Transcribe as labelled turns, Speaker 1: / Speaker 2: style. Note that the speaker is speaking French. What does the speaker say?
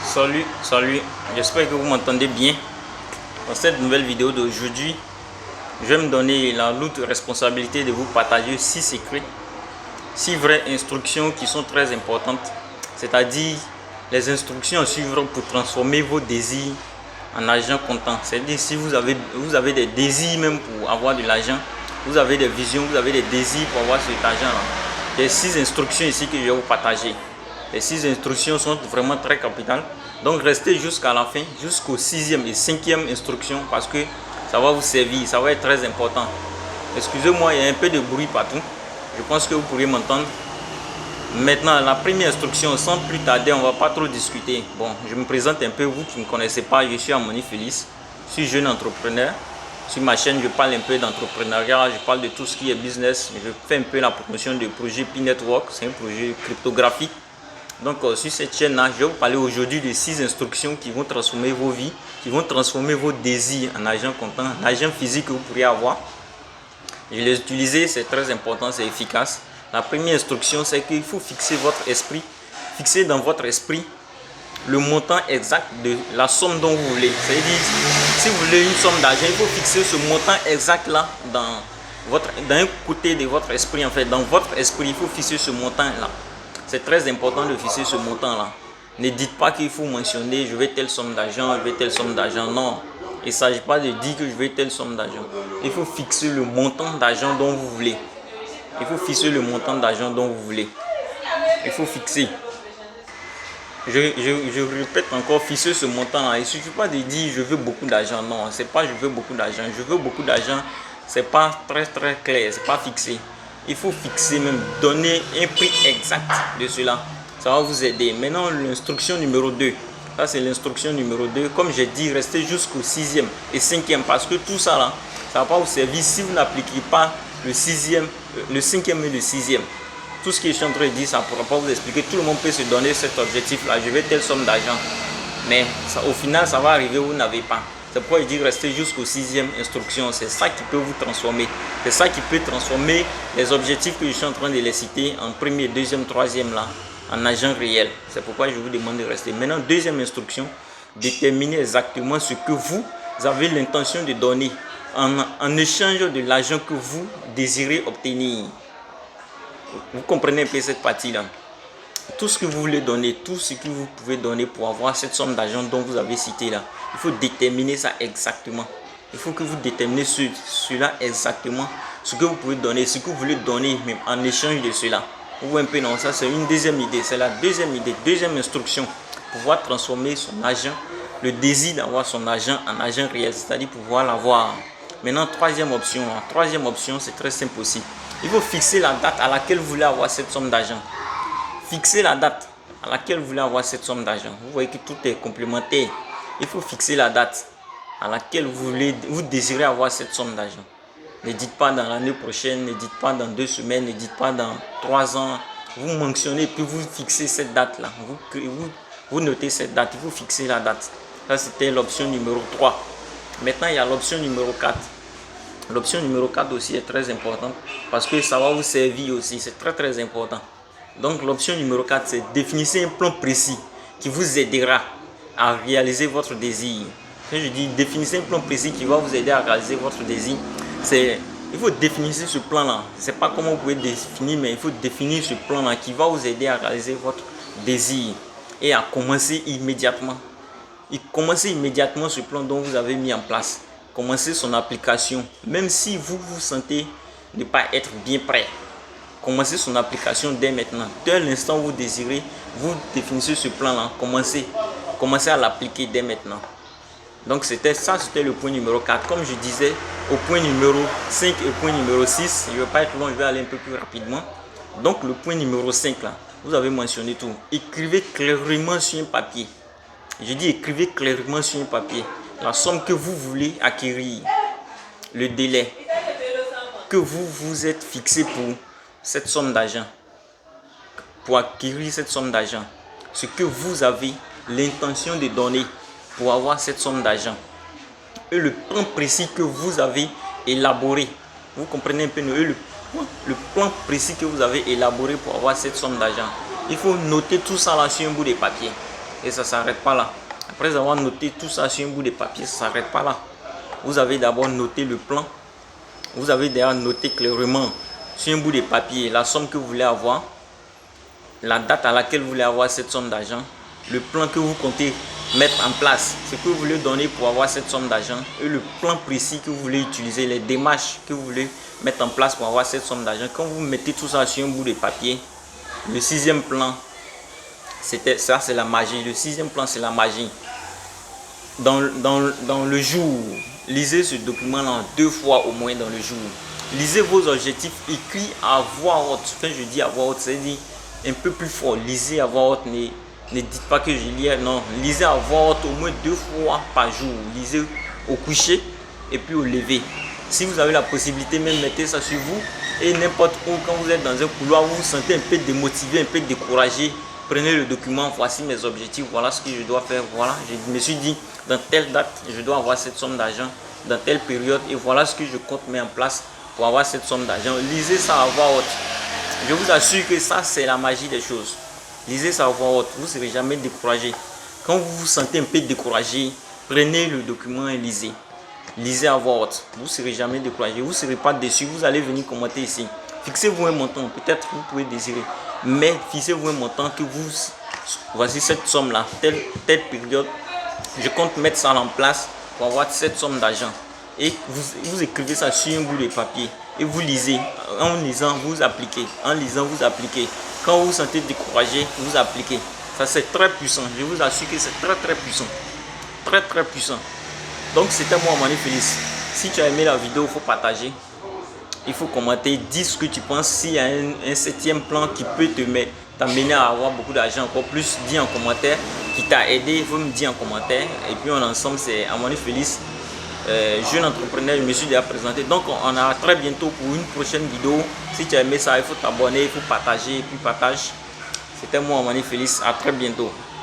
Speaker 1: Salut, j'espère que vous m'entendez bien. Dans cette nouvelle vidéo d'aujourd'hui, je vais me donner la lourde responsabilité de vous partager 6 secrets, 6 vraies instructions qui sont très importantes, c'est-à-dire les instructions à suivre pour transformer vos désirs en argent comptant. C'est-à-dire si vous avez des désirs même pour avoir de l'argent, vous avez des visions, vous avez des désirs pour avoir cet argent-là. Il y a 6 instructions ici que je vais vous partager. Les 6 instructions sont vraiment très capitales. Donc restez jusqu'à la fin, jusqu'au 6e et 5e instruction parce que ça va vous servir, ça va être très important. Excusez-moi, il y a un peu de bruit partout. Je pense que vous pourrez m'entendre. Maintenant, la première instruction, sans plus tarder, on ne va pas trop discuter. Bon, je me présente un peu, vous qui ne me connaissez pas, je suis Amoni Félix. Je suis jeune entrepreneur. Sur ma chaîne, je parle un peu d'entrepreneuriat, je parle de tout ce qui est business. Je fais un peu la promotion du projet P-Network, c'est un projet cryptographique. Donc sur cette chaîne-là, je vais vous parler aujourd'hui de 6 instructions qui vont transformer vos vies, qui vont transformer vos désirs en argent comptant, en argent physique que vous pourriez avoir. Je les utiliser, c'est très important, c'est efficace. La première instruction, c'est qu'il faut fixer votre esprit, fixer dans votre esprit le montant exact de la somme dont vous voulez. C'est-à-dire, si vous voulez une somme d'argent, il faut fixer ce montant exact là dans un côté de votre esprit. En fait, dans votre esprit, il faut fixer ce montant là. C'est très important de fixer ce montant là. Ne dites pas qu'il faut mentionner je veux telle somme d'argent, je veux telle somme d'argent. Non, il ne s'agit pas de dire que je veux telle somme d'argent. Il faut fixer le montant d'argent dont vous voulez. Il faut fixer le montant d'argent dont vous voulez. Il faut fixer. Je répète encore, fixer ce montant là. Il ne suffit pas de dire je veux beaucoup d'argent. Non, c'est pas je veux beaucoup d'argent. Je veux beaucoup d'argent, c'est pas très clair, c'est pas fixé. Il faut fixer, même donner un prix exact de cela. Ça va vous aider. Maintenant, l'instruction numéro 2. Ça, c'est l'instruction numéro 2. Comme j'ai dit, restez jusqu'au 6e et 5e parce que tout ça là, ça ne va pas vous servir si vous n'appliquez pas le 6e, le 5e et le 6e. Tout ce que je suis en train de dire, ça ne pourra pas vous expliquer. Tout le monde peut se donner cet objectif-là. Je veux telle somme d'argent. Mais ça, au final, ça va arriver où vous n'avez pas. C'est pourquoi je dis rester jusqu'au 6e instruction. C'est ça qui peut vous transformer. C'est ça qui peut transformer les objectifs que je suis en train de les citer en premier, deuxième, troisième là, en argent réel. C'est pourquoi je vous demande de rester. Maintenant, deuxième instruction, déterminez exactement ce que vous avez l'intention de donner en échange de l'argent que vous désirez obtenir. Vous comprenez un peu cette partie-là. Tout ce que vous voulez donner, tout ce que vous pouvez donner pour avoir cette somme d'argent dont vous avez cité là, il faut déterminer ça exactement. Il faut que vous déterminez cela exactement, ce que vous pouvez donner, ce que vous voulez donner même en échange de cela. Vous voyez un peu, non, ça c'est une deuxième idée, c'est la deuxième idée, deuxième instruction, pouvoir transformer son argent, le désir d'avoir son argent en argent réel, c'est-à-dire pouvoir l'avoir. Maintenant, troisième option, c'est très simple aussi. Il faut fixer la date à laquelle vous voulez avoir cette somme d'argent. Fixer la date à laquelle vous voulez avoir cette somme d'argent. Vous voyez que tout est complémentaire. Il faut fixer la date à laquelle vous désirez avoir cette somme d'argent. Ne dites pas dans l'année prochaine, ne dites pas dans 2 semaines, ne dites pas dans 3 ans. Vous mentionnez puis vous fixez cette date-là. Vous notez cette date, il faut fixer la date. Ça, c'était l'option numéro 3. Maintenant, il y a l'option numéro 4. L'option numéro 4 aussi est très importante parce que ça va vous servir aussi. C'est très important. Donc l'option numéro 4, c'est définissez un plan précis qui vous aidera à réaliser votre désir. Quand je dis définissez un plan précis qui va vous aider à réaliser votre désir, il faut définir ce plan-là. C'est pas comment vous pouvez définir, mais il faut définir ce plan-là qui va vous aider à réaliser votre désir et à commencer immédiatement. Commencez immédiatement ce plan dont vous avez mis en place. Commencez son application, même si vous vous sentez ne pas être bien prêt. Commencez son application dès maintenant. Dès l'instant où vous désirez, vous définissez ce plan-là. Commencez à l'appliquer dès maintenant. Donc c'était le point numéro 4. Comme je disais, au point numéro 5 et au point numéro 6, je ne vais pas être long, je vais aller un peu plus rapidement. Donc le point numéro 5 là, vous avez mentionné tout. Écrivez clairement sur un papier. Je dis écrivez clairement sur un papier la somme que vous voulez acquérir, le délai que vous vous êtes fixé pour cette somme d'argent, pour acquérir cette somme d'argent, ce que vous avez l'intention de donner pour avoir cette somme d'argent et le plan précis que vous avez élaboré. Vous comprenez un peu le plan précis que vous avez élaboré pour avoir cette somme d'argent. Il faut noter tout ça là sur un bout de papier. Et ça ne s'arrête pas là. Après avoir noté tout ça sur un bout de papier, ça ne s'arrête pas là. Vous avez d'abord noté le plan. Vous avez d'ailleurs noté clairement sur un bout de papier la somme que vous voulez avoir, la date à laquelle vous voulez avoir cette somme d'argent, le plan que vous comptez mettre en place, ce que vous voulez donner pour avoir cette somme d'argent et le plan précis que vous voulez utiliser, les démarches que vous voulez mettre en place pour avoir cette somme d'argent. Quand vous mettez tout ça sur un bout de papier, le sixième plan, ça c'est la magie. Le sixième plan, c'est la magie. Dans le jour, lisez ce document-là 2 fois au moins dans le jour. Lisez vos objectifs écrits à voix haute. Quand je dis à voix haute, c'est-à-dire un peu plus fort. Lisez à voix haute. Ne dites pas que je lis. Non, lisez à voix haute au moins 2 fois par jour. Lisez au coucher et puis au lever. Si vous avez la possibilité, même mettez ça sur vous. Et n'importe où, quand vous êtes dans un couloir, vous vous sentez un peu démotivé, un peu découragé. Prenez le document, voici mes objectifs, voilà ce que je dois faire. Voilà, je me suis dit, dans telle date, je dois avoir cette somme d'argent, dans telle période, et voilà ce que je compte mettre en place pour avoir cette somme d'argent. Lisez ça à voix haute. Je vous assure que ça, c'est la magie des choses. Lisez ça à voix haute, vous ne serez jamais découragé. Quand vous vous sentez un peu découragé, prenez le document et lisez. Lisez à voix haute, vous ne serez jamais découragé, vous ne serez pas déçu, vous allez venir commenter ici. Fixez-vous un montant, peut-être vous pouvez désirer, mais fixez-vous un montant que vous, voici cette somme-là, telle période, je compte mettre ça en place pour avoir cette somme d'argent. Et vous écrivez ça sur un bout de papier et vous lisez. En lisant, vous appliquez. En lisant, vous appliquez. Quand vous vous sentez découragé, vous appliquez. Ça, c'est très puissant. Je vous assure que c'est très puissant. Très puissant. Donc, c'était moi, Manu Félix. Si tu as aimé la vidéo, il faut partager. Il faut commenter, dis ce que tu penses. S'il y a un septième plan qui peut t'amener à avoir beaucoup d'argent, encore plus, dis en commentaire. Qui t'a aidé, il faut me dire en commentaire. Et puis, on ensemble, c'est Manu Félix. Jeune entrepreneur, je me suis déjà présenté. Donc, on a très bientôt pour une prochaine vidéo. Si tu as aimé ça, il faut t'abonner, il faut partager. Et puis, partage. C'était moi, Manu Félix. À très bientôt.